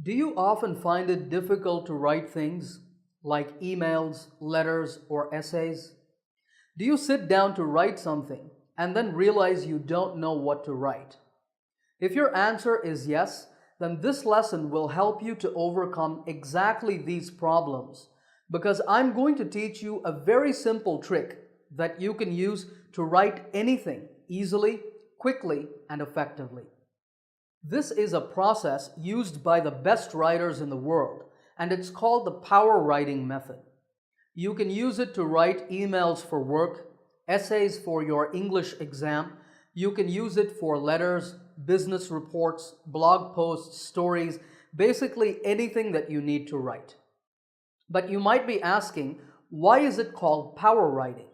Do you often find it difficult to write things like emails, letters, or essays? Do you sit down to write something and then realize you don't know what to write? If your answer is yes, then this lesson will help you to overcome exactly these problems because I'm going to teach you a very simple trick that you can use to write anything easily, quickly, and effectively. This is a process used by the best writers in the world, and it's called the power writing method. You can use it to write emails for work, essays for your English exam. You can use it for letters, business reports, blog posts, stories, basically anything that you need to write. But you might be asking, why is it called power writing?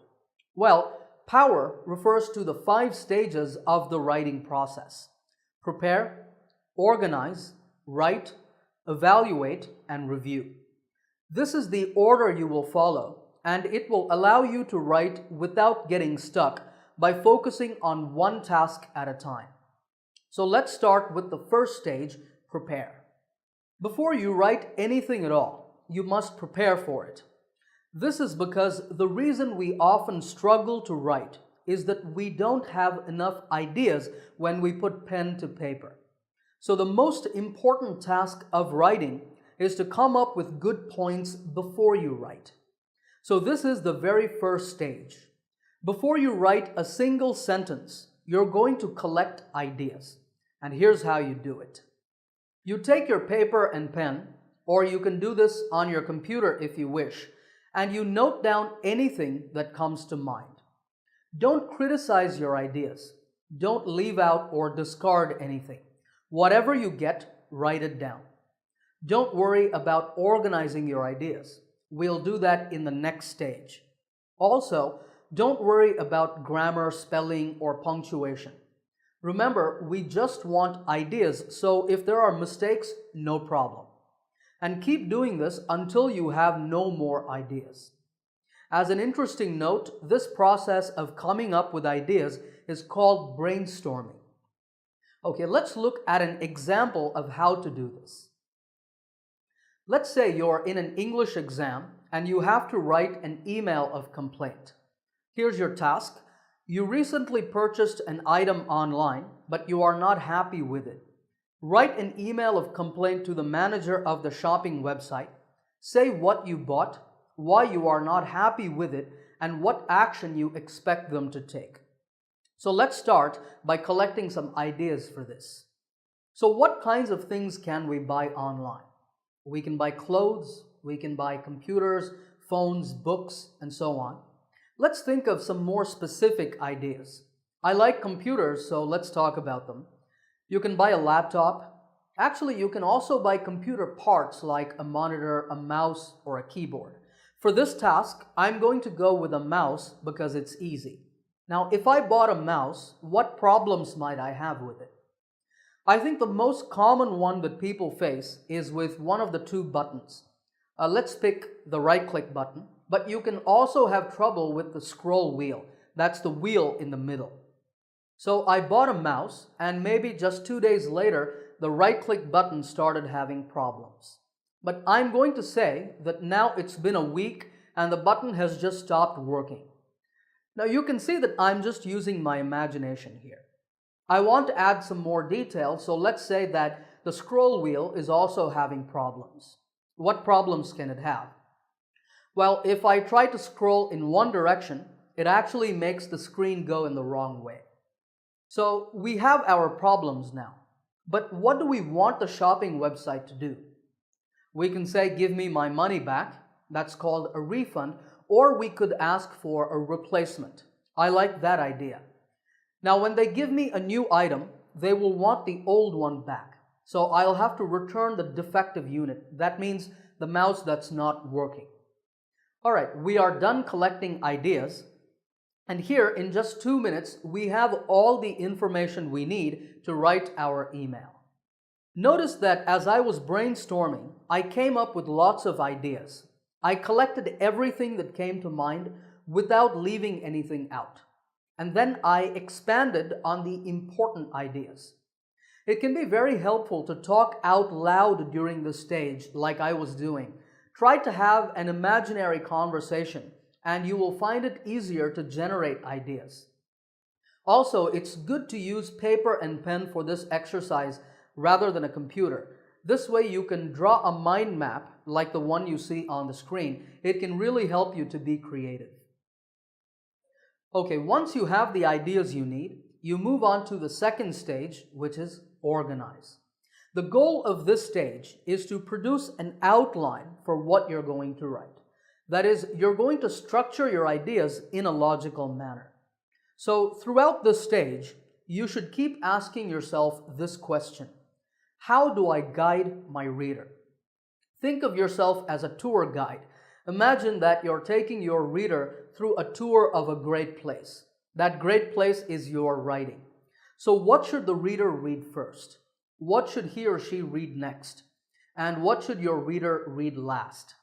Well, power refers to the 5 stages of the writing process: prepare, organize, write, evaluate, and review. This is the order you will follow, and it will allow you to write without getting stuck by focusing on one task at a time. So let's start with the first stage, prepare. Before you write anything at all, you must prepare for it. This is because the reason we often struggle to write is that we don't have enough ideas when we put pen to paper. So the most important task of writing is to come up with good points before you write. So this is the very first stage. Before you write a single sentence, you're going to collect ideas. And here's how you do it. You take your paper and pen, or you can do this on your computer if you wish, and you note down anything that comes to mind. Don't criticize your ideas. Don't leave out or discard anything. Whatever you get, write it down. Don't worry about organizing your ideas. We'll do that in the next stage. Also, don't worry about grammar, spelling, or punctuation. Remember, we just want ideas, so if there are mistakes, no problem. And keep doing this until you have no more ideas. As an interesting note, this process of coming up with ideas is called brainstorming. Okay, let's look at an example of how to do this. Let's say you're in an English exam and you have to write an email of complaint. Here's your task. You recently purchased an item online, but you are not happy with it. Write an email of complaint to the manager of the shopping website. Say what you bought, why you are not happy with it, and what action you expect them to take. So let's start by collecting some ideas for this. So what kinds of things can we buy online? We can buy clothes, we can buy computers, phones, books, and so on. Let's think of some more specific ideas. I like computers, so let's talk about them. You can buy a laptop. Actually, you can also buy computer parts like a monitor, a mouse, or a keyboard. For this task, I'm going to go with a mouse because it's easy. Now, if I bought a mouse, what problems might I have with it? I think the most common one that people face is with one of the two buttons. Let's pick the right-click button, but you can also have trouble with the scroll wheel. That's the wheel in the middle. So I bought a mouse, and maybe just 2 days later, the right-click button started having problems. But I'm going to say that now it's been a week and the button has just stopped working. Now you can see that I'm just using my imagination here. I want to add some more detail, so let's say that the scroll wheel is also having problems. What problems can it have? Well, if I try to scroll in one direction, it actually makes the screen go in the wrong way. So we have our problems now. But what do we want the shopping website to do? We can say, give me my money back. That's called a refund. Or we could ask for a replacement. I like that idea. Now, when they give me a new item, they will want the old one back. So I'll have to return the defective unit. That means the mouse that's not working. All right, we are done collecting ideas. And here, in just 2 minutes, we have all the information we need to write our email. Notice that as I was brainstorming, I came up with lots of ideas. I collected everything that came to mind without leaving anything out. And then I expanded on the important ideas. It can be very helpful to talk out loud during this stage, like I was doing. Try to have an imaginary conversation, and you will find it easier to generate ideas. Also, it's good to use paper and pen for this exercise rather than a computer. This way you can draw a mind map like the one you see on the screen. It can really help you to be creative. Okay, once you have the ideas you need, you move on to the second stage, which is organize. The goal of this stage is to produce an outline for what you're going to write. That is, you're going to structure your ideas in a logical manner. So throughout this stage, you should keep asking yourself this question: how do I guide my reader? Think of yourself as a tour guide. Imagine that you're taking your reader through a tour of a great place. That great place is your writing. So what should the reader read first? What should he or she read next? And what should your reader read last?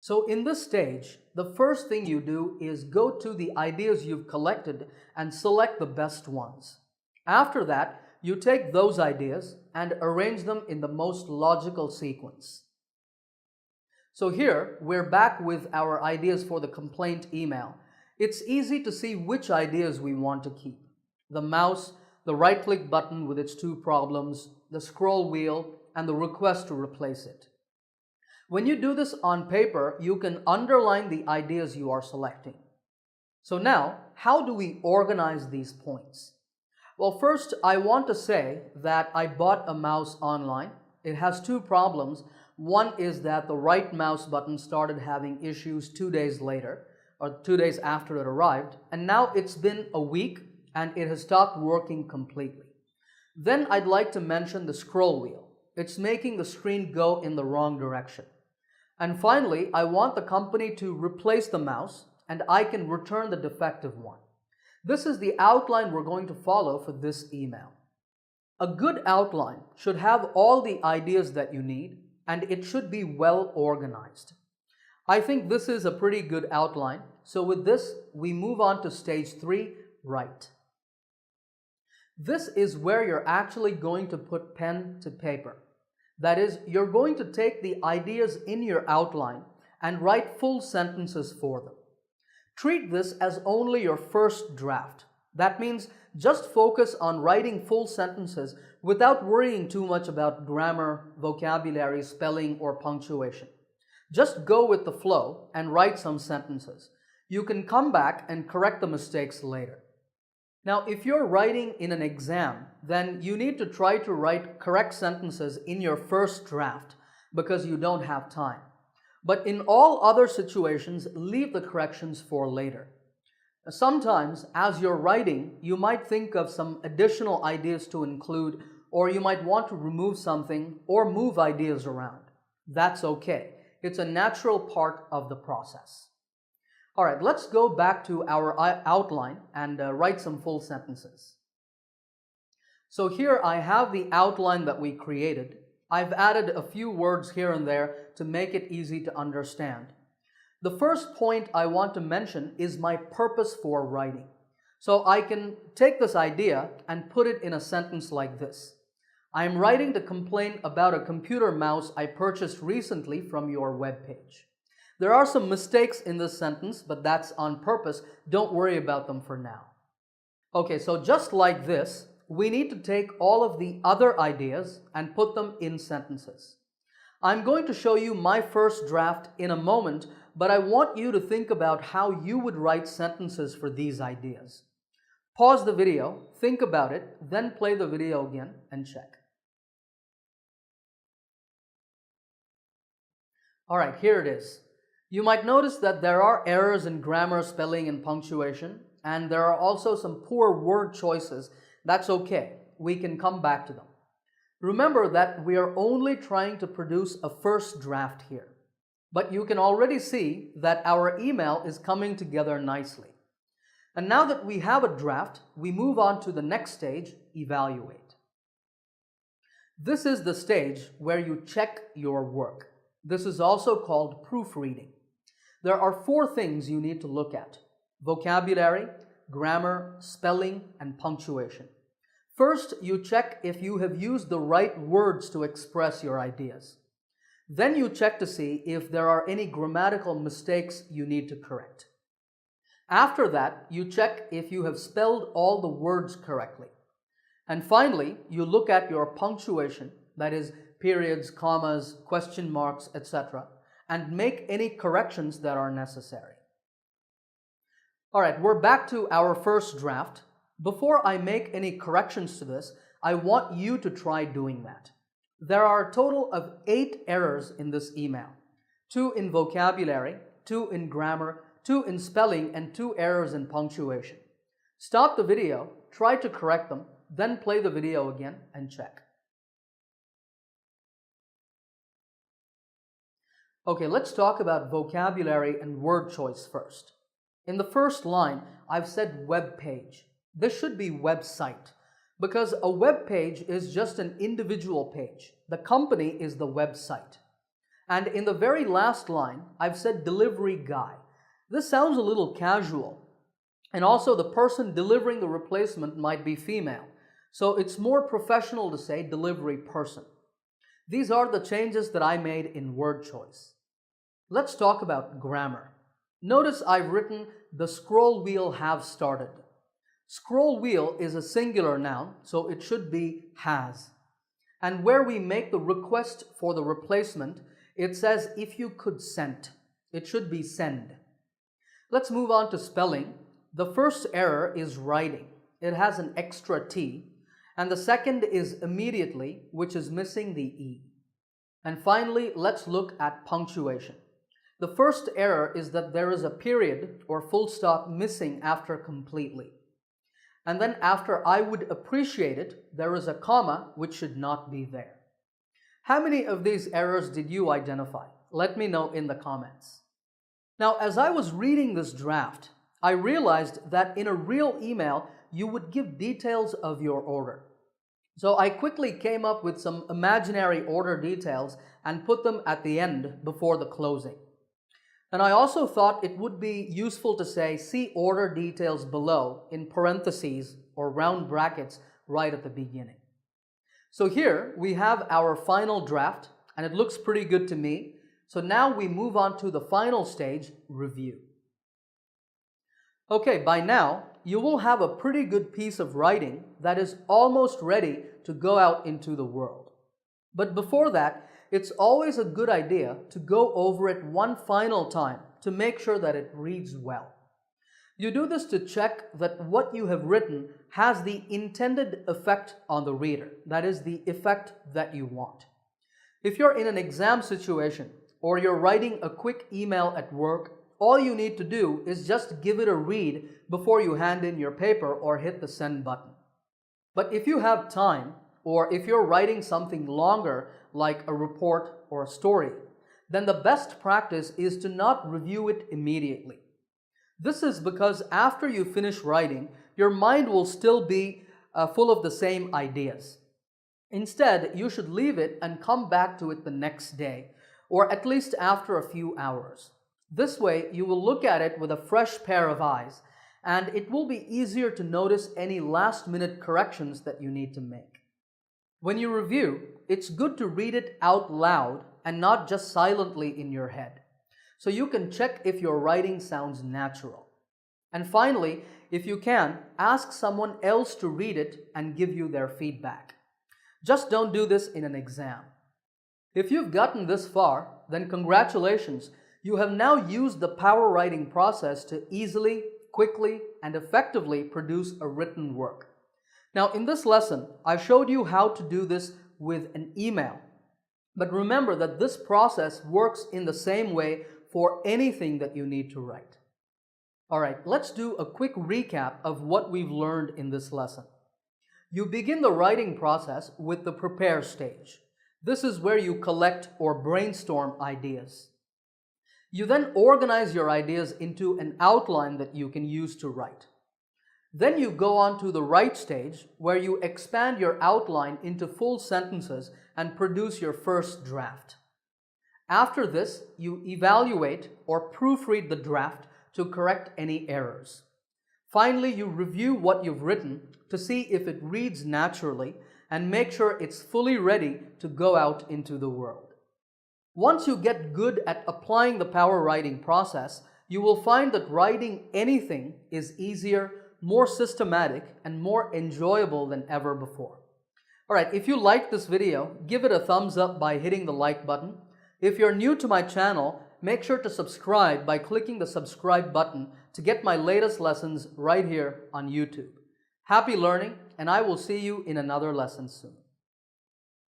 So in this stage, the first thing you do is go to the ideas you've collected and select the best ones. After that, you take those ideas and arrange them in the most logical sequence. So here, we're back with our ideas for the complaint email. It's easy to see which ideas we want to keep: the mouse, the right-click button with its two problems, the scroll wheel, and the request to replace it. When you do this on paper, you can underline the ideas you are selecting. So now, how do we organize these points? Well, first, I want to say that I bought a mouse online. It has two problems. One is that the right mouse button started having issues 2 days later, or 2 days after it arrived, and now it's been a week and it has stopped working completely. Then I'd like to mention the scroll wheel. It's making the screen go in the wrong direction. And finally, I want the company to replace the mouse and I can return the defective one. This is the outline we're going to follow for this email. A good outline should have all the ideas that you need, and it should be well organized. I think this is a pretty good outline. So with this, we move on to stage 3, write. This is where you're actually going to put pen to paper. That is, you're going to take the ideas in your outline and write full sentences for them. Treat this as only your first draft. That means just focus on writing full sentences without worrying too much about grammar, vocabulary, spelling, or punctuation. Just go with the flow and write some sentences. You can come back and correct the mistakes later. Now, if you're writing in an exam, then you need to try to write correct sentences in your first draft because you don't have time. But in all other situations, leave the corrections for later. Sometimes, as you're writing, you might think of some additional ideas to include, or you might want to remove something or move ideas around. That's okay. It's a natural part of the process. All right, let's go back to our outline and write some full sentences. So here I have the outline that we created. I've added a few words here and there to make it easy to understand. The first point I want to mention is my purpose for writing. So I can take this idea and put it in a sentence like this. I am writing to complain about a computer mouse I purchased recently from your webpage. There are some mistakes in this sentence, but that's on purpose. Don't worry about them for now. Okay, so just like this, we need to take all of the other ideas and put them in sentences. I'm going to show you my first draft in a moment, but I want you to think about how you would write sentences for these ideas. Pause the video, think about it, then play the video again and check. All right, here it is. You might notice that there are errors in grammar, spelling, and punctuation, and there are also some poor word choices. That's okay. We can come back to them. Remember that we are only trying to produce a first draft here. But you can already see that our email is coming together nicely. And now that we have a draft, we move on to the next stage, evaluate. This is the stage where you check your work. This is also called proofreading. There are 4 things you need to look at: vocabulary, grammar, spelling, and punctuation. First, you check if you have used the right words to express your ideas. Then you check to see if there are any grammatical mistakes you need to correct. After that, you check if you have spelled all the words correctly. And finally, you look at your punctuation, that is, periods, commas, question marks, etc., and make any corrections that are necessary. Alright, we're back to our first draft. Before I make any corrections to this, I want you to try doing that. There are a total of 8 errors in this email. 2 in vocabulary, 2 in grammar, 2 in spelling, and 2 errors in punctuation. Stop the video, try to correct them, then play the video again and check. Okay, let's talk about vocabulary and word choice first. In the first line, I've said web page. This should be website, because a web page is just an individual page. The company is the website. And in the very last line, I've said delivery guy. This sounds a little casual. And also the person delivering the replacement might be female. So it's more professional to say delivery person. These are the changes that I made in word choice. Let's talk about grammar. Notice I've written the scroll wheel have started. Scroll wheel is a singular noun, so it should be has. And where we make the request for the replacement, it says if you could send. It should be send. Let's move on to spelling. The first error is writing. It has an extra T. And the second is immediately, which is missing the E. And finally, let's look at punctuation. The first error is that there is a period or full stop missing after completely. And then after I would appreciate it, there is a comma which should not be there. How many of these errors did you identify? Let me know in the comments. Now, as I was reading this draft, I realized that in a real email, you would give details of your order. So I quickly came up with some imaginary order details and put them at the end before the closing. And I also thought it would be useful to say, see order details below in parentheses or round brackets right at the beginning. So here we have our final draft, and it looks pretty good to me. So now we move on to the final stage, review. Okay, by now, you will have a pretty good piece of writing that is almost ready to go out into the world. But before that, it's always a good idea to go over it one final time to make sure that it reads well. You do this to check that what you have written has the intended effect on the reader, that is, the effect that you want. If you're in an exam situation or you're writing a quick email at work, all you need to do is just give it a read before you hand in your paper or hit the send button. But if you have time, or if you're writing something longer like a report or a story, then the best practice is to not review it immediately. This is because after you finish writing, your mind will still be full of the same ideas. Instead, you should leave it and come back to it the next day, or at least after a few hours. This way, you will look at it with a fresh pair of eyes, and it will be easier to notice any last-minute corrections that you need to make. When you review, it's good to read it out loud and not just silently in your head, so you can check if your writing sounds natural. And finally, if you can, ask someone else to read it and give you their feedback. Just don't do this in an exam. If you've gotten this far, then congratulations, you have now used the power writing process to easily, quickly, and effectively produce a written work. Now, in this lesson, I showed you how to do this with an email. But remember that this process works in the same way for anything that you need to write. All right, let's do a quick recap of what we've learned in this lesson. You begin the writing process with the prepare stage. This is where you collect or brainstorm ideas. You then organize your ideas into an outline that you can use to write. Then you go on to the write stage, where you expand your outline into full sentences and produce your first draft. After this, you evaluate or proofread the draft to correct any errors. Finally, you review what you've written to see if it reads naturally and make sure it's fully ready to go out into the world. Once you get good at applying the power writing process, you will find that writing anything is easier, more systematic, and more enjoyable than ever before. Alright, if you liked this video, give it a thumbs up by hitting the like button. If you're new to my channel, make sure to subscribe by clicking the subscribe button to get my latest lessons right here on YouTube. Happy learning, and I will see you in another lesson soon.